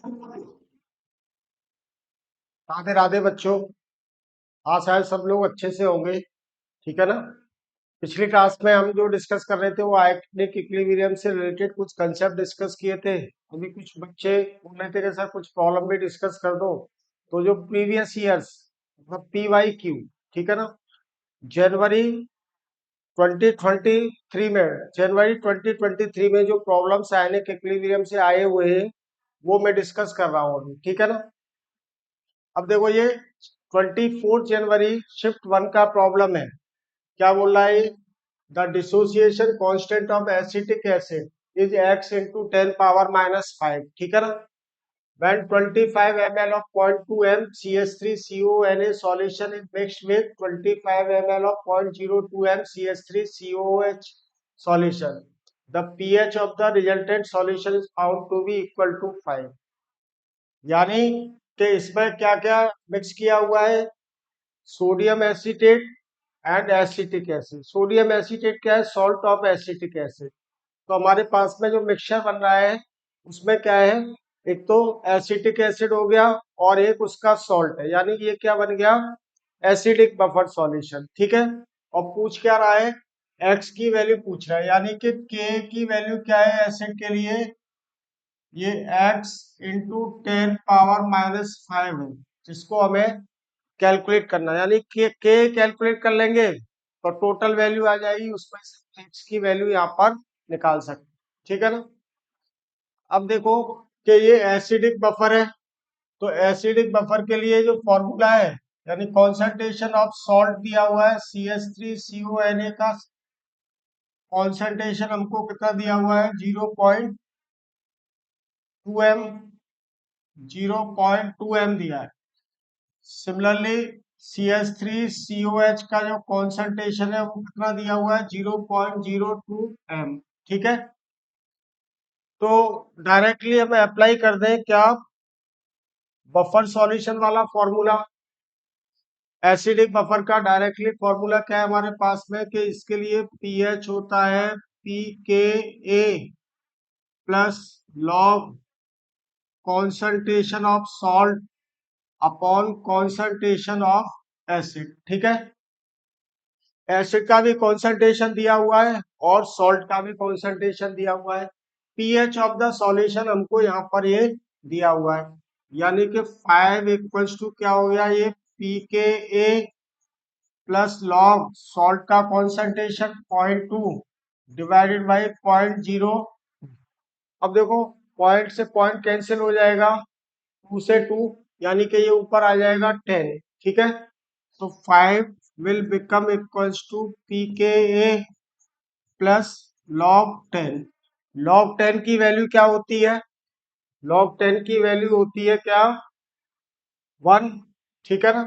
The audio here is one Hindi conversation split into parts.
राधे राधे बच्चों। हाँ, शायद सब लोग अच्छे से होंगे। ठीक है ना। पिछली क्लास में हम जो डिस्कस कर रहे थे वो आयनिक इक्विलिब्रियम से रिलेटेड कुछ कंसेप्ट डिस्कस किए थे। अभी कुछ बच्चे बोल रहे थे कि सर कुछ प्रॉब्लम भी डिस्कस कर दो। तो जो प्रीवियस ईयर्स मतलब PYQ, ठीक है ना, जनवरी 2023 में जनवरी 2023 में जो प्रॉब्लम्स आयनिक इक्विलिब्रियम से आए हुए हैं वो मैं डिस्कस कर रहा हूँ अभी। ठीक है ना। अब देखो ये 24 जनवरी शिफ्ट 1 का प्रॉब्लम है। क्या बोल रहा है? The dissociation constant of acetic acid is x into 10 power minus 5। ठीक है ना। when 25 ml of 0.2 m CH3CONA solution is mixed with 25 ml of 0.02 m CH3COH solution, the pH of the resultant solution is found to be equal to 5। यानी कि इसमें क्या क्या मिक्स किया हुआ है? Sodium acetate and acetic acid. Sodium acetate क्या है? Salt of acetic acid. तो हमारे पास में जो मिक्सचर बन रहा है उसमें क्या है? एक तो एसिटिक एसिड हो गया और एक उसका सॉल्ट है, यानी ये क्या बन गया? Acidic buffer solution. ठीक है। और पूछ क्या रहा है? एक्स की वैल्यू पूछ रहा है, यानी कि के की वैल्यू क्या है एसिड के लिए? ये x इंटू 10 पावर -5 है, जिसको हमें कैलकुलेट करना है। यानी के कैलकुलेट कर लेंगे तो टोटल वैल्यू आ जाएगी, उसमें से x की वैल्यू यहाँ पर निकाल सकते। ठीक है ना। अब देखो कि ये एसिडिक बफर है, तो एसिडिक बफर के लिए जो फॉर्मूला है, यानी कॉन्सेंट्रेशन ऑफ सॉल्ट दिया हुआ है CH3CONA का कॉन्सेंट्रेशन हमको कितना दिया हुआ है? 0.2 m, 0.2 m दिया है। सिमिलरली CH3COH का जो कॉन्सेंट्रेशन है वो कितना दिया हुआ है? 0.02 m। ठीक है। तो डायरेक्टली हम अप्लाई कर दें क्या बफर सॉल्यूशन वाला फॉर्मूला? एसिडिक बफर का डायरेक्टली फॉर्मूला क्या है हमारे पास में कि इसके लिए पीएच होता है pKa plus log concentration of salt upon concentration of acid. ठीक है। एसिड का भी कॉन्सेंट्रेशन दिया हुआ है और सॉल्ट का भी कॉन्सेंट्रेशन दिया हुआ है। पीएच ऑफ द सॉल्यूशन हमको यहाँ पर ये दिया हुआ है, यानी कि 5 इक्वल्स टू क्या हो गया? ये pKa प्लस लॉग सॉल्ट का कॉन्सेंट्रेशन 0.2 डिवाइडेड बाई 0.0। अब देखो पॉइंट से पॉइंट कैंसिल हो जाएगा, 2 से 2, यानी कि ये ऊपर आ जाएगा 10। ठीक है। तो 5 will become equals to pKa plus log 10। log 10 की वैल्यू क्या होती है? log 10 की वैल्यू होती है क्या? 1। ठीक है ना।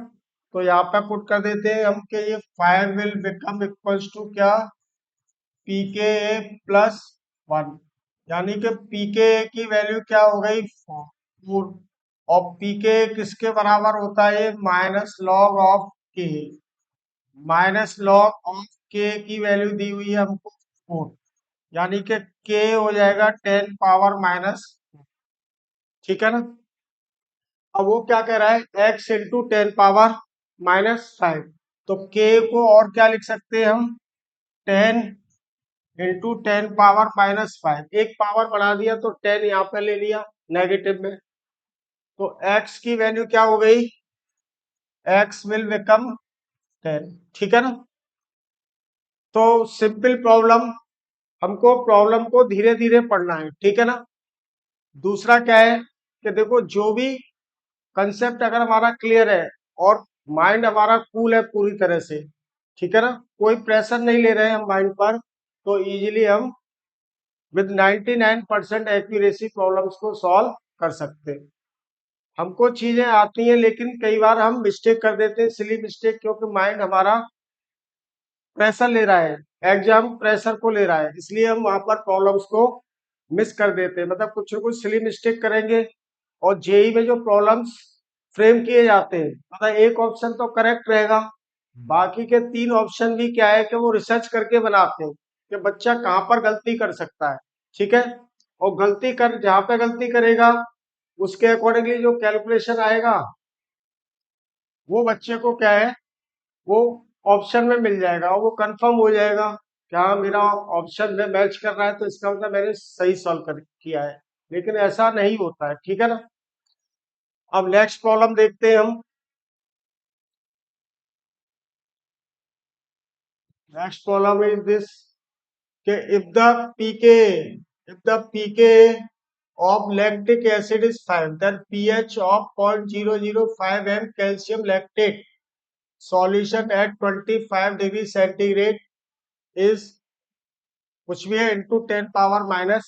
तो यहाँ पे पुट कर देते हैं हम कि ये 5 will become equals to क्या? pKa प्लस 1, यानी कि pKa की वैल्यू क्या हो गई? 4। और pKa किसके बराबर होता है? माइनस लॉग ऑफ के। माइनस लॉग ऑफ के की वैल्यू दी हुई है हमको 4, यानी कि के हो जाएगा 10 पावर-। ठीक है ना। अब वो क्या कह रहा है? x into 10 पावर-5। तो के को और क्या लिख सकते हैं हम? 10 इंटू 10 पावर-5। एक पावर बढ़ा दिया तो 10 यहाँ पे ले लिया नेगेटिव में, तो x की वैल्यू क्या हो गई? x will become 10। ठीक है ना। तो सिंपल प्रॉब्लम, हमको प्रॉब्लम को धीरे धीरे पढ़ना है। ठीक है ना। दूसरा क्या है कि देखो जो भी कंसेप्ट अगर हमारा क्लियर है और माइंड हमारा कूल है पूरी तरह से, ठीक है ना, कोई प्रेशर नहीं ले रहे हैं हम माइंड पर, तो इजीली हम विद 99% एक्यूरेसी प्रॉब्लम्स को सॉल्व कर सकते हैं। हमको चीजें आती हैं लेकिन कई बार हम मिस्टेक कर देते हैं, सिली मिस्टेक, क्योंकि माइंड हमारा प्रेशर ले रहा है, एग्जाम प्रेशर को ले रहा है, इसलिए हम वहां पर प्रॉब्लम्स को मिस कर देते हैं, मतलब कुछ न कुछ सिली मिस्टेक करेंगे। और जेई में जो प्रॉब्लम्स फ्रेम किए जाते हैं, मतलब एक ऑप्शन तो करेक्ट रहेगा, बाकी के 3 ऑप्शन भी क्या है कि वो रिसर्च करके बनाते हैं कि बच्चा कहाँ पर गलती कर सकता है। ठीक है। और गलती कर जहां पे गलती करेगा उसके अकॉर्डिंगली जो कैलकुलेशन आएगा वो बच्चे को क्या है, वो ऑप्शन में मिल जाएगा और वो कंफर्म हो जाएगा कि हाँ मेरा ऑप्शन में मैच कर रहा है, तो इसका मतलब मैंने सही सॉल्व कर किया है। लेकिन ऐसा नहीं होता है, ठीक है ना। अब नेक्स्ट प्रॉब्लम देखते हैं हम। नेक्स्ट प्रॉब्लम इज दिस कि if the pK of lactic acid is 5, then pH of 0.005 m calcium lactate solution at 25 degree centigrade is कुछ भी है इंटू 10⁻⁻1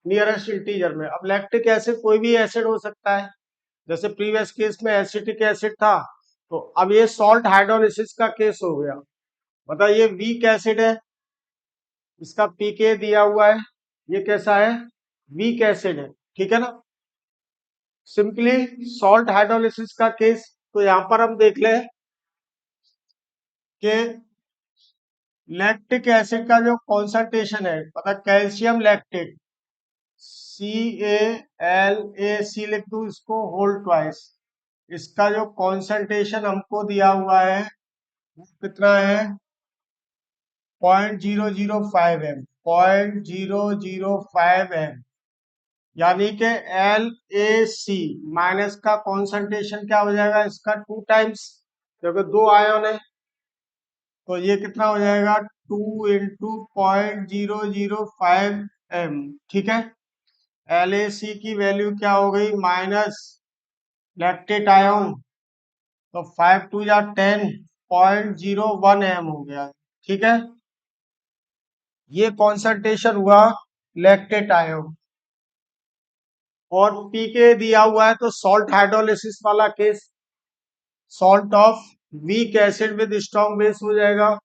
नियरेस्ट इंटीजर में। अब लैक्टिक एसिड कोई भी एसिड हो सकता है, जैसे प्रीवियस केस में एसिटिक एसिड था, तो अब ये सॉल्ट हाइड्रोलिसिस का केस हो गया। मतलब ये वीक एसिड है, इसका पीके दिया हुआ है, ये कैसा है, वीक एसिड है, ठीक है ना। सिंपली सॉल्ट हाइड्रोलिसिस का केस, तो यहां पर हम देख लें कि लैक्टिक एसिड का जो कॉन्सेंट्रेशन है, मतलब कैल्शियम लैक्टेट, CaLaC लिख दू इसको होल ट्वाइस, इसका जो कॉन्सेंट्रेशन हमको दिया हुआ है वो कितना है, 0.005 m, 0.005 m, यानी कि LaC माइनस का कॉन्सेंट्रेशन क्या हो जाएगा इसका 2 टाइम्स, क्योंकि 2 आयन है, तो ये कितना हो जाएगा 2 इंटू 0.005 m, ठीक है। LaC की वैल्यू क्या हो गई, माइनस लैक्टेट आयन, तो 5 2 या 10.01 m हो गया, ठीक है। ये कॉन्सेंट्रेशन हुआ लैक्टेट आयन, और पीके दिया हुआ है तो सॉल्ट हाइड्रोलिसिस वाला case, salt of weak acid with strong base हो जाएगा।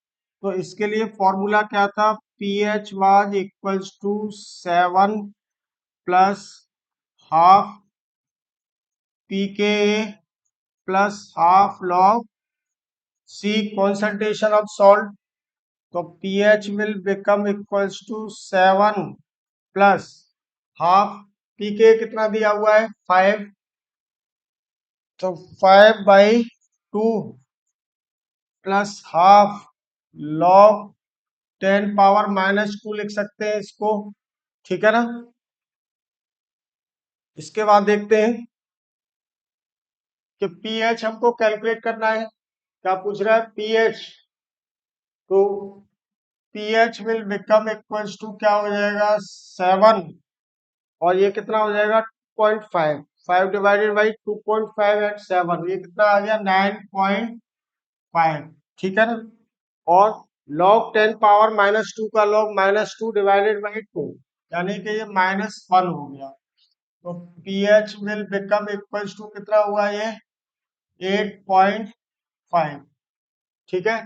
तो इसके लिए फॉर्मूला क्या था, pH was equals to 7 plus half pK plus half log C concentration of salt, तो pH will become equals to 7 plus half pK कितना दिया हुआ है 5, तो 5/2 प्लस हाफ लॉग 10⁻⁻2 लिख सकते हैं इसको, ठीक है ना। इसके बाद देखते हैं कि pH हमको कैलकुलेट करना है, क्या पूछ रहा है pH, तो pH will become equals to क्या हो जाएगा 7, और ये कितना हो जाएगा 2.5, 5 डिवाइडेड बाई 2.5 एट 7, ये कितना आ गया 9.5, ठीक है ना। और log 10⁻⁻2 का log -2 डिवाइडेड बाई 2, यानी कि ये -1 हो गया, तो pH will become equals to कितना हुआ ये 8.5, ठीक है।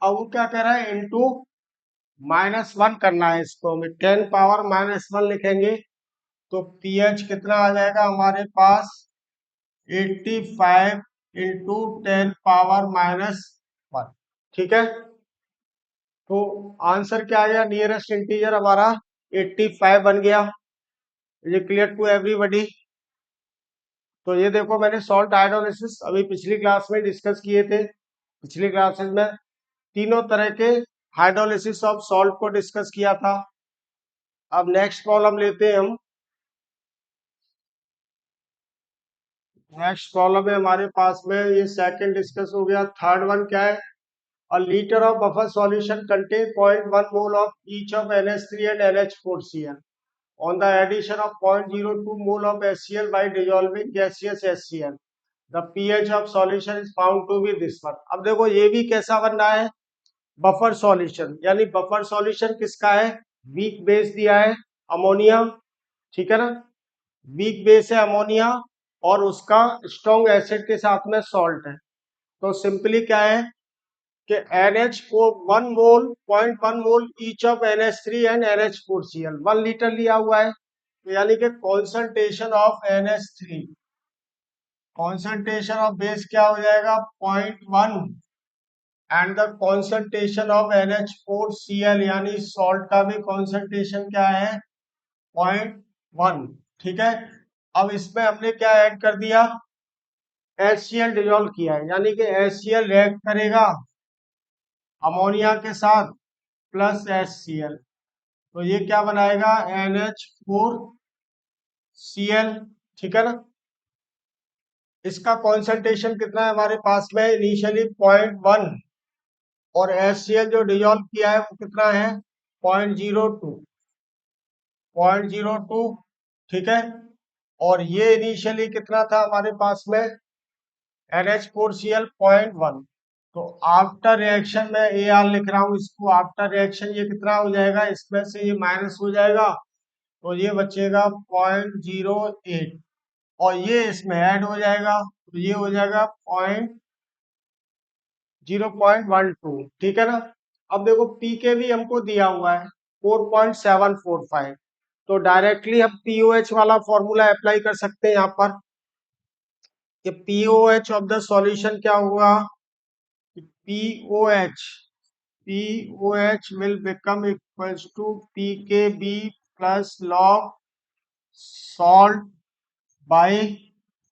अब वो क्या कह रहा है, इंटू -1 करना है इसको, हमें 10⁻⁻1 लिखेंगे, तो pH कितना आ जाएगा हमारे पास 85 इंटू 10⁻⁻1, ठीक है। तो आंसर क्या आ गया, नियरेस्ट इंटीजर हमारा 85 बन गया। ये क्लियर टू एवरीबॉडी। तो ये देखो मैंने सॉल्ट हाइड्रोलिसिस अभी पिछली क्लास में डिस्कस किए थे, पिछली क्लासेस में तीनों तरह के हाइड्रोलिसिस ऑफ सॉल्ट को डिस्कस किया था। अब नेक्स्ट प्रॉब्लम लेते हैं हम। नेक्स्ट प्रॉब्लम है हमारे पास में, ये सेकंड डिस्कस हो गया, थर्ड वन क्या है, a liter of buffer solution contain 0.1 mole of each of NH3 and NH4Cl. On the addition of 0.02 mole of HCl by dissolving gaseous HCl, the pH of solution is found to be this one. अब देखो ये भी कैसा बन रहा है, बफर सॉल्यूशन, यानी बफर सॉल्यूशन किसका है, वीक बेस दिया है अमोनिया, ठीक है ना, वीक बेस है अमोनिया और उसका स्ट्रॉन्ग एसिड के साथ में सॉल्ट है। तो सिंपली क्या है कि NH को 1 mole 0.1 mole each of NH3 and NH4Cl 1 litre लिया हुआ है, तो यानी कि concentration of NH3, concentration of base क्या हो जाएगा 0.1, and the concentration of NH4Cl यानी सॉल्ट का भी कॉन्सेंट्रेशन क्या है 0.1, ठीक है। अब इसमें हमने क्या ऐड कर दिया, HCl डिजोल्व किया है, यानी कि HCl रिएक्ट करेगा अमोनिया के साथ प्लस HCl, तो ये क्या बनाएगा, NH4Cl। ठीक है ना। इसका कॉन्सेंट्रेशन कितना है हमारे पास में, इनिशियली 0.1, और HCl जो डिजोल्व किया है वो कितना है, 0.02, 0.02। ठीक है। और ये इनिशियली कितना था हमारे पास में, NH4Cl 0.1। तो आफ्टर रिएक्शन में AR लिख रहा हूं इसको, आफ्टर रिएक्शन ये कितना हो जाएगा, इसमें से ये माइनस हो जाएगा, तो ये बचेगा 0.08, और ये इसमें ऐड हो जाएगा, तो ये हो जाएगा 0.12। ठीक है ना। अब देखो पीके भी हमको दिया हुआ है 4.745, तो डायरेक्टली हम पीओएच वाला फॉर्मूला अप्लाई कर सकते हैं यहाँ पर, कि पीओएच ऑफ द सॉल्यूशन क्या हुआ, pOH will become equals to pKb plus log salt by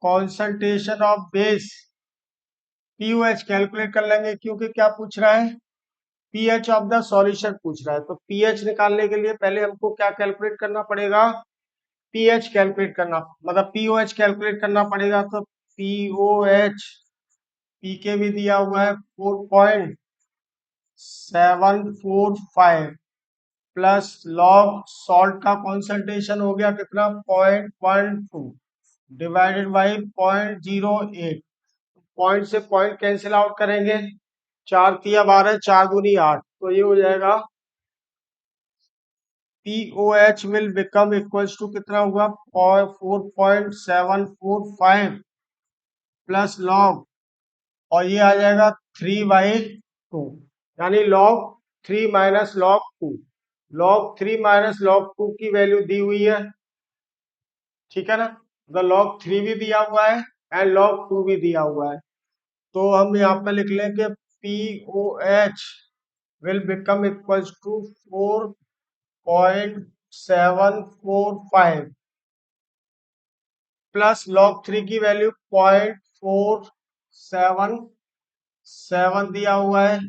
concentration of base। POH calculate कर लेंगे, क्योंकि क्या पूछ रहा है, पीएच ऑफ द सॉल्यूशन पूछ रहा है, तो पीएच निकालने के लिए पहले हमको क्या कैलकुलेट करना पड़ेगा, पीएच कैलकुलेट करना, मतलब पीओएच कैलकुलेट करना पड़ेगा। तो पीओएच, पीके भी दिया हुआ है 4.745 प्लस लॉग सॉल्ट का कॉन्सेंट्रेशन हो गया कितना, 0.12 डिवाइडेड बाई 0.08। पॉइंट से पॉइंट कैंसिल आउट करेंगे, 4 तिया 12, 4 दूनी 8, तो ये हो जाएगा POH will become equals to कितना हुआ, 4.745 प्लस लॉग, और ये आ जाएगा 3/2, यानी log 3 minus log 2, log 3 minus log 2 की वैल्यू दी हुई है। ठीक है ना। द लॉग 3 भी दिया हुआ है एंड लॉग 2 भी दिया हुआ है, तो हम यहाँ पे लिख लें कि POH will become equals to 4.745 plus log 3 की वैल्यू 0.477 दिया हुआ है,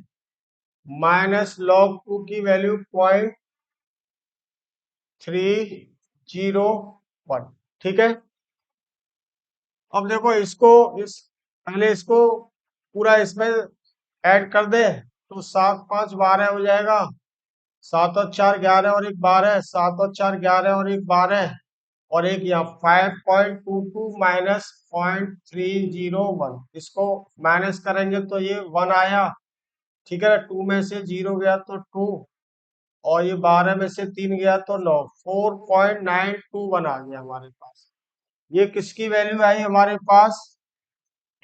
माइनस लॉग 2 की वैल्यू 0.301। ठीक है। अब देखो इसको, इस पहले इसको पूरा इसमें ऐड कर दे, तो 7×5 12 हो जाएगा, 7 और 4 11 और 1 12, 7 और 4 11 और 1 12, और एक यहाँ 5.22 माइनस 0.301, इसको माइनस करेंगे तो ये 1 आया। ठीक है ना, 2 में से 0 गया तो 2, और ये 12 में से 3 गया तो 9, 4.921 आ गया हमारे पास। ये किसकी वैल्यू आई हमारे पास,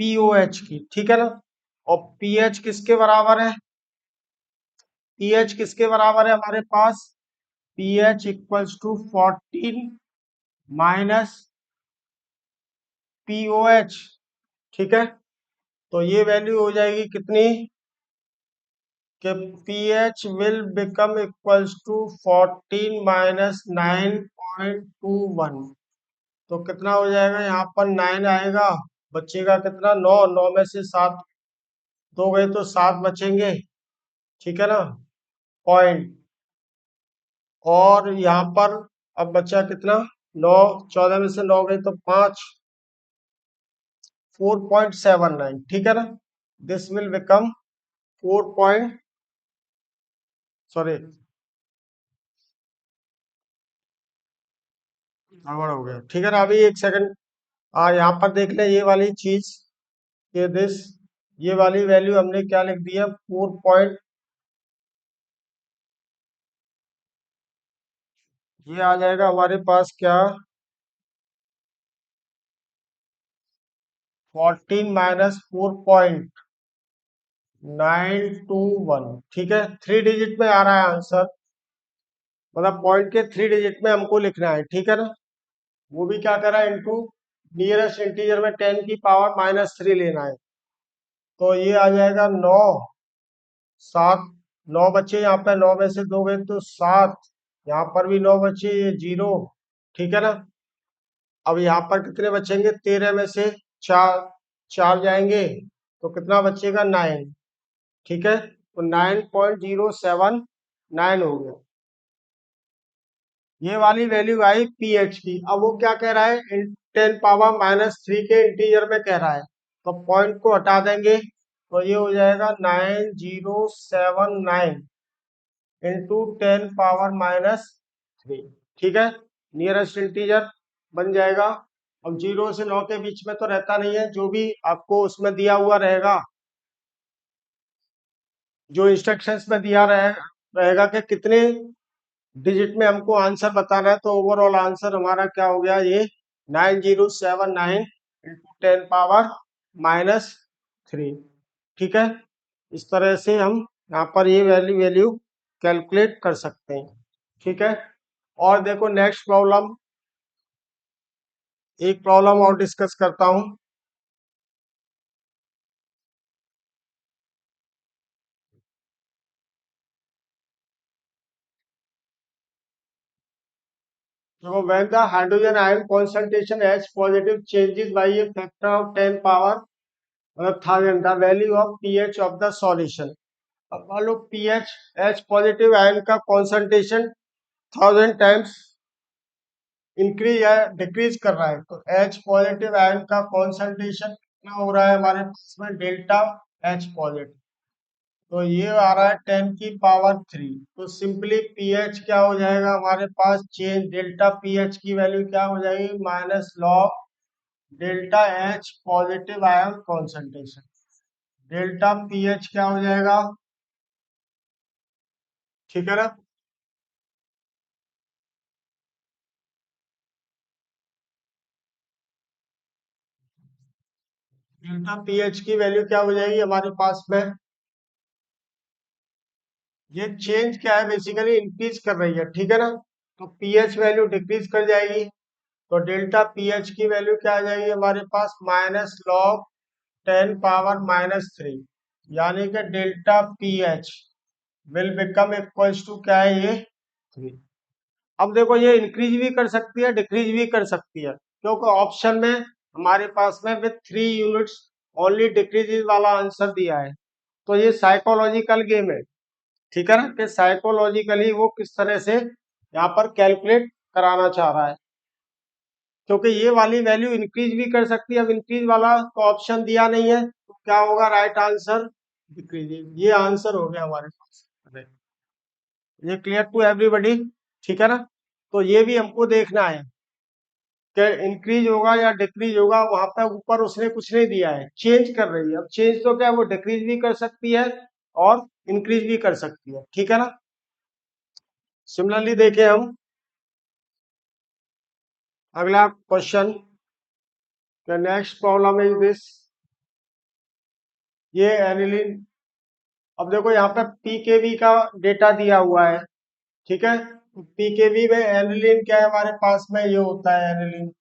पीओएच की। ठीक है ना। और पीएच किसके बराबर है, पीएच किसके बराबर है हमारे पास, pH equals to 14 minus pOH. ठीक है। तो ये वैल्यू हो जाएगी कितनी, कि pH will become equals to 14 minus 9.21, तो कितना हो जाएगा, यहाँ पर 9 आएगा, बचेगा कितना, 9, 9 में से 7 दो गए तो 7 बचेंगे। ठीक है ना, पॉइंट, और यहाँ पर अब बचा कितना, 9, 14 में से 9 गए तो 5, 4.79। ठीक है ना। This will become 4 point, sorry गड़बड़ हो गया। ठीक है ना, अभी एक सेकंड, यहाँ पर देख ले ये वाली चीज, ये दिस, ये वाली वैल्यू हमने क्या लिख दिया, 4 ये आ जाएगा हमारे पास क्या, 14 माइनस 4.921। ठीक है, 3 डिजिट में आ रहा है आंसर, मतलब पॉइंट के 3 डिजिट में हमको लिखना है। ठीक है ना। वो भी क्या करा, इनटू नियरेस्ट इंटीजर में 10 की पावर -3 लेना है, तो ये आ जाएगा 9, 7, 9 बच्चे यहाँ पे, 9 में से 2 गए तो 7, यहाँ पर भी 9 बच्चे, ये 0। ठीक है ना। अब यहाँ पर कितने बचेंगे, 13 में से चार चार जाएंगे तो कितना बचेगा, 9। ठीक है, तो 9.079 हो गया। ये वाली वैल्यू आई पीएच की। अब वो क्या कह रहा है, 10⁻³ के इंटीजर में कह रहा है, तो पॉइंट को हटा देंगे तो ये हो जाएगा 9079 इंटू 10⁻³ ठीक है, नियरेस्ट इंटीजर बन जाएगा। अब 0 से 9 के बीच में तो रहता नहीं है, जो भी आपको उसमें दिया हुआ रहेगा, जो इंस्ट्रक्शंस में दिया रहेगा कि कितने डिजिट में हमको आंसर बताना है, तो ओवरऑल आंसर हमारा क्या हो गया, ये 9079 इंटू 10⁻³ ठीक है। इस तरह से हम यहाँ पर ये वैल्यू कैलकुलेट कर सकते हैं। ठीक है, और देखो नेक्स्ट प्रॉब्लम, एक प्रॉब्लम और डिस्कस करता हूँ। देखो, when the hydrogen ion concentration H positive changes by a factor of 10 power 1000 the value of pH of the solution। अब मान लो pH H पॉजिटिव आयन का कॉन्सेंट्रेशन 1000 टाइम्स इंक्रीज या डिक्रीज कर रहा है, तो H पॉजिटिव आयन का कॉन्सेंट्रेशन कितना हो रहा है हमारे पास में, डेल्टा H पॉजिटिव, तो ये आ रहा है 10⁻³ तो सिंपली pH क्या हो जाएगा हमारे पास, चेंज डेल्टा pH की वैल्यू क्या हो जाएगी, minus log delta H positive ion concentration. Delta pH क्या हो जाएगा, ठीक है ना। डेल्टा pH की वैल्यू क्या हो जाएगी हमारे पास में, ये चेंज क्या है, बेसिकली इंक्रीज कर रही है, ठीक है ना, तो pH वैल्यू डिक्रीज कर जाएगी, तो डेल्टा pH की वैल्यू क्या आ जाएगी हमारे पास, माइनस लॉग 10⁻³ यानी कि delta pH will become equals to क्या है, ये 3। अब देखो, ये इंक्रीज भी कर सकती है, डिक्रीज भी कर सकती है, क्योंकि ऑप्शन में हमारे पास में विथ 3 यूनिट्स ओनली डिक्रीज वाला आंसर दिया है, तो ये साइकोलॉजिकल गेम है, ठीक है ना, कि साइकोलॉजिकली वो किस तरह से यहाँ पर कैलकुलेट कराना चाह रहा है, क्योंकि ये वाली वैल्यू इंक्रीज भी कर सकती है। अब इंक्रीज वाला तो ऑप्शन दिया नहीं है, तो क्या होगा राइट आंसर, डिक्रीज। ये आंसर हो गया हमारे पास। ये क्लियर टू एवरीबॉडी, ठीक है ना। तो ये भी हमको देखना है कि इंक्रीज होगा या डिक्रीज होगा, वहां पे ऊपर उसने कुछ नहीं दिया है, चेंज कर रही है। अब चेंज तो क्या है, वो डिक्रीज भी कर सकती है और इंक्रीज भी कर सकती है, ठीक है ना। सिमिलरली देखें हम अगला question, the next problem is this, ये एनिलीन। अब देखो यहाँ पे पीकेवी का डेटा दिया हुआ है, ठीक है, तो पीकेवी में एनिलीन क्या है हमारे पास में, ये होता है एनिलीन,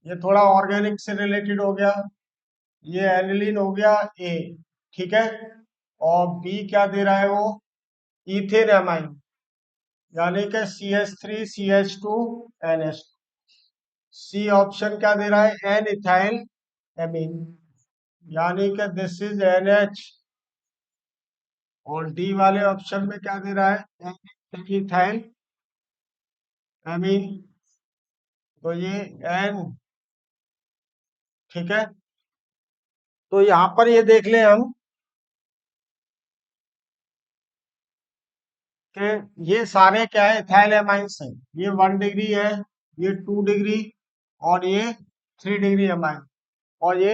ये थोड़ा ऑर्गेनिक से रिलेटेड हो गया, ये एनिलीन हो गया ए, ठीक है, और बी क्या दे रहा है वो, इथेन एमाइन, यानी कि CH3CH2NH। सी ऑप्शन क्या दे रहा है, एन इथाइल एमीन, यानी कि दिस इज NH। और डी वाले ऑप्शन में क्या दे रहा है, एन इथाइल एमीन, तो ये एन, ठीक है। तो यहाँ पर ये देख ले हम कि ये सारे क्या है, इथाइल एमाइंस हैं। ये 1 डिग्री है, ये 2 डिग्री, और ये 3 डिग्री अमाइन, और ये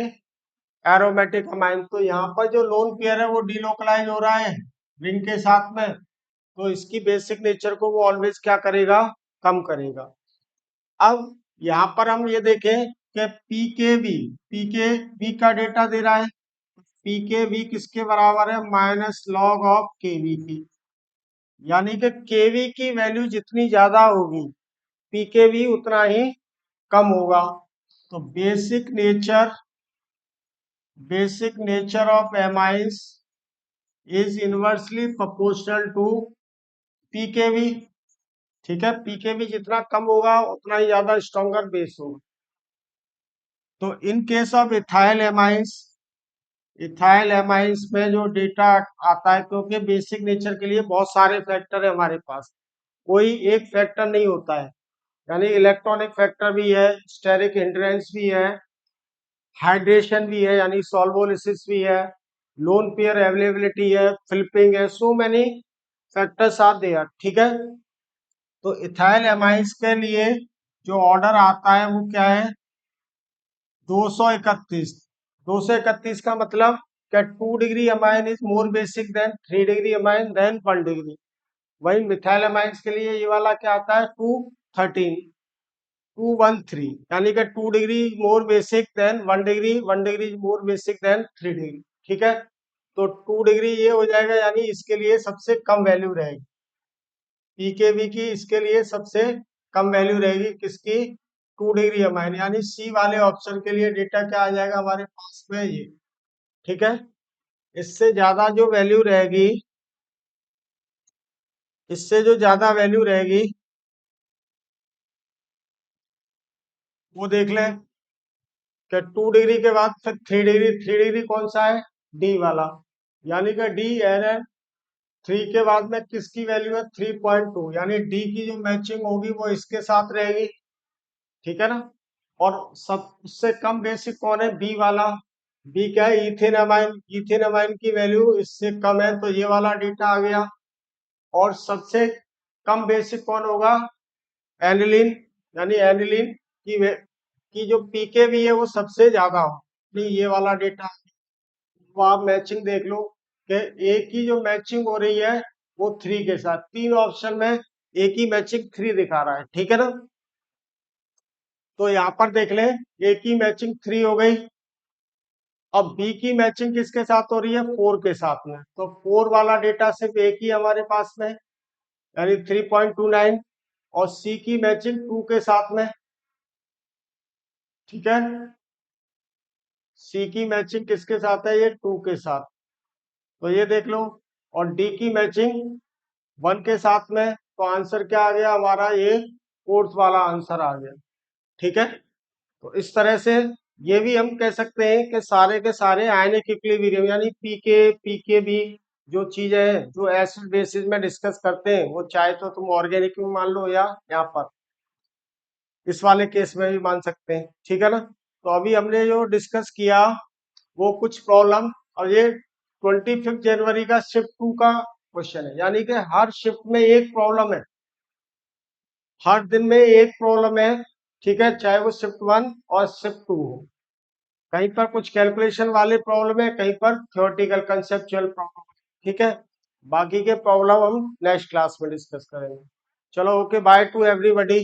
एरोमेटिक अमाइन। तो यहाँ पर जो लोन पेयर है वो डीलोकलाइज हो रहा है रिंग के साथ में, तो इसकी बेसिक नेचर को वो ऑलवेज क्या करेगा, कम करेगा। अब यहाँ पर हम ये देखें कि पीकेवी का डेटा दे रहा है, पीकेवी किसके बराबर है, माइनस लॉग ऑफ केवी की, यानी कि केवी की वैल्यू जितनी ज्यादा होगी पीकेवी उतना ही कम होगा। तो basic nature of amines is inversely proportional to pKb, ठीक है, पीकेवी जितना कम होगा उतना ही ज्यादा स्ट्रॉन्गर बेस होगा। तो in case of ethyl amines में जो डेटा आता है, क्योंकि बेसिक नेचर के लिए बहुत सारे फैक्टर है हमारे पास, कोई एक फैक्टर नहीं होता है। यानी इलेक्ट्रॉनिक फैक्टर भी है, स्टेरिक हिंड्रेंस भी है, हाइड्रेशन भी है यानी सॉल्वोलिसिस भी है, लोन पेयर अवेलेबिलिटी है, फ्लिपिंग है, so many factors are there. ठीक है, तो इथाइल एमाइंस के लिए जो ऑर्डर आता है वो क्या है, 231। 231 का मतलब क्या, 2 degree amine is more basic than 3 degree amine than 1 degree. वही मिथाइल अमाइंस के लिए ये वाला क्या आता है, 213, 213, यानी कि 2 degree more basic than 1 degree, 1 degree more basic than 3 degree. ठीक है, तो 2 डिग्री ये हो जाएगा, यानी इसके लिए सबसे कम वैल्यू रहेगी पीकेवी की, इसके लिए सबसे कम वैल्यू रहेगी किसकी, 2 डिग्री अमाइन, यानी सी वाले ऑप्शन के लिए डेटा क्या आ जाएगा हमारे पास में ये। ठीक है, इससे ज्यादा जो वैल्यू रहेगी, इससे जो ज्यादा वैल्यू रहेगी वो देख लें कि 2 डिग्री के बाद फिर 3 डिग्री, 3 डिग्री कौन सा है, डी वाला, यानी कि डी एन एन 3 के बाद में किसकी वैल्यू है, 3.2, यानी डी की जो मैचिंग होगी वो इसके साथ रहेगी। ठीक है ना, और सबसे कम बेसिक कौन है, बी वाला, बी क्या है, इथेन अमाइन, इथेन अमाइन की वैल्यू इससे कम है, तो ये वाला डेटा आ गया। और सबसे कम बेसिक कौन होगा, एनिलीन, यानी एनिलीन की जो पीके भी है वो सबसे ज्यादा हो, नहीं ये वाला डेटा। तो आप मैचिंग देख लो कि ए की जो मैचिंग हो रही है वो 3 के साथ, तीन ऑप्शन में ए की मैचिंग 3 दिखा रहा है। ठीक है ना, तो यहाँ पर देख ले, ए की मैचिंग 3 हो गई। अब बी की मैचिंग किसके साथ हो रही है, 4 के साथ में, तो 4 वाला डेटा सिर्फ एक ही हमारे पास में, यानी 3.29, और सी की मैचिंग 2 के साथ में। ठीक है, सी की मैचिंग किसके साथ है, ये 2 के साथ, तो ये देख लो। और डी की मैचिंग 1 के साथ में, तो आंसर क्या आ गया हमारा, ये फोर्थ वाला आंसर आ गया। ठीक है, तो इस तरह से ये भी हम कह सकते हैं कि सारे के सारे आयनिक इक्विलिब्रियम, यानी पीके, पीके भी जो चीज है जो एसिड बेसिस में डिस्कस करते हैं, वो चाहे तो तुम ऑर्गेनिक में मान लो या यहाँ पर इस वाले केस में भी मान सकते हैं। ठीक है ना, तो अभी हमने जो डिस्कस किया वो कुछ प्रॉब्लम, और ये 25 जनवरी का शिफ्ट 2 का क्वेश्चन है, यानी कि हर शिफ्ट में एक प्रॉब्लम है, हर दिन में एक प्रॉब्लम है। ठीक है, चाहे वो शिफ्ट 1 और शिफ्ट 2 हो, कहीं पर कुछ कैलकुलेशन वाले प्रॉब्लम है, कहीं पर थ्योरेटिकल कंसेप्चुअल प्रॉब्लम। ठीक है, बाकी के प्रॉब्लम हम नेक्स्ट क्लास में डिस्कस करेंगे। चलो, ओके, बाय टू एवरीबॉडी।